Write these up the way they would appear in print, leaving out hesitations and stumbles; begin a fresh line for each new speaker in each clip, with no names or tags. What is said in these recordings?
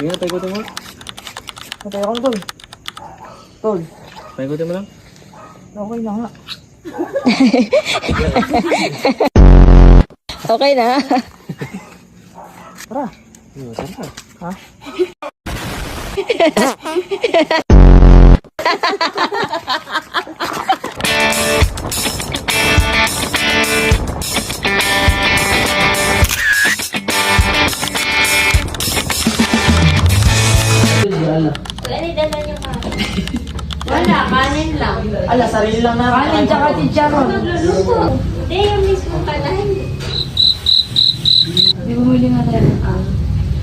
Sige, paikutin mo.
Patay ako, tol. Tol.
Paikutin mo lang.
Okay na nga.
Okay na.
Tara.
Tara.
Ha?
Wala, kanin lang.
Ala, sarili lang na.
Kanin tsaka chicharon.
Nagluluto. Hindi, yung mismo kanin.
Hindi bumili nga tayo ng kanin.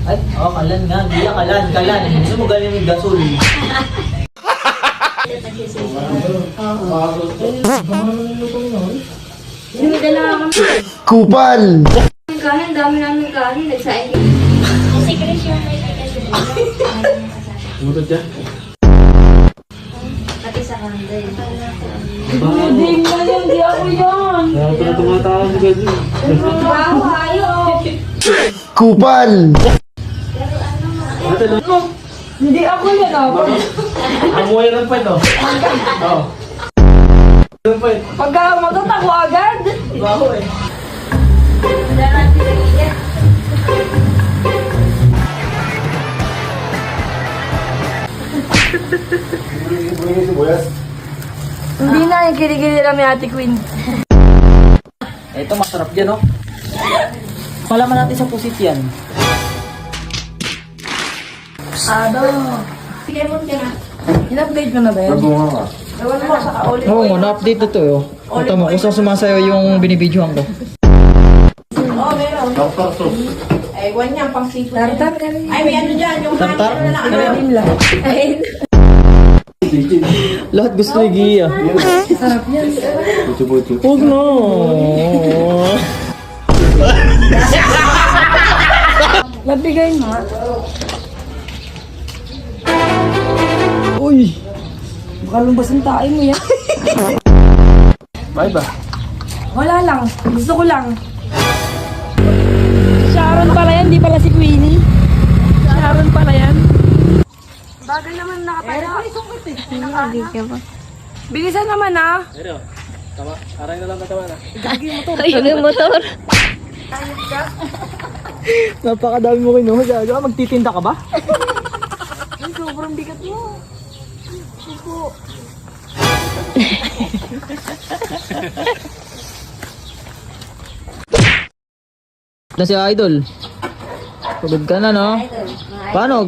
Ay, kalan nga. Hindi yan kalan. Kalan. Gusto mo galing yung gasol.
Dumadala kami.
Kupal!
Kanin, dami namin kanin. Nagsain. Kasi Chris yung may kasi.
Umutot dyan.
Pati sa kanday.
Hindi nga yan, di ako yan.
Kaya pala tumatawag si Gaji.
Wow, ayaw.
Kupal!
Hindi ako yan, ako.
Amoy ng pwet, oh. Oo. Ng pwet.
Pagka magtatako agad.
Baho eh.
Wala natin nag-iyak.
Hindi na, yung kiligili lang ni Ate Queen.
Ito, masarap dyan, oh. Malaman natin sa pusit yan.
Sige mo ka na.
In-update ko na ba yan?
Gawin mo sa kaulit.
Oo, na-update ito, oh. Ito mo, kung saan sumasayaw yung binibidyohan ko.
Oo, meron. Ay, iwan niya, pang seafood.
Tartar.
Ay, may ano dyan, yung
Tartar?
honey na ano.
Ayun lang. Ayun.
Lahat gusto ni Gia.
Sarap yan.
Buti-buti.
Huwag na.
Labigay mo.
Uy!
Baka lumbasin tayo mo yan.
Bye ba?
Wala lang. Gusto ko lang. Sharon pala yan, di pala si Queenie. Sharon pala yan. Bagay naman nakatayo. Hindi ka ba? Bilisan naman ah.
Pero, tama. Aray na lang katawa na.
Ayun yung motor.
Napakadami mo kinuha. Gaga, magtitinda ka ba?
Ay, sobrang bigat mo. Suko.
Na si Idol. Pagod ka na, no? Paano?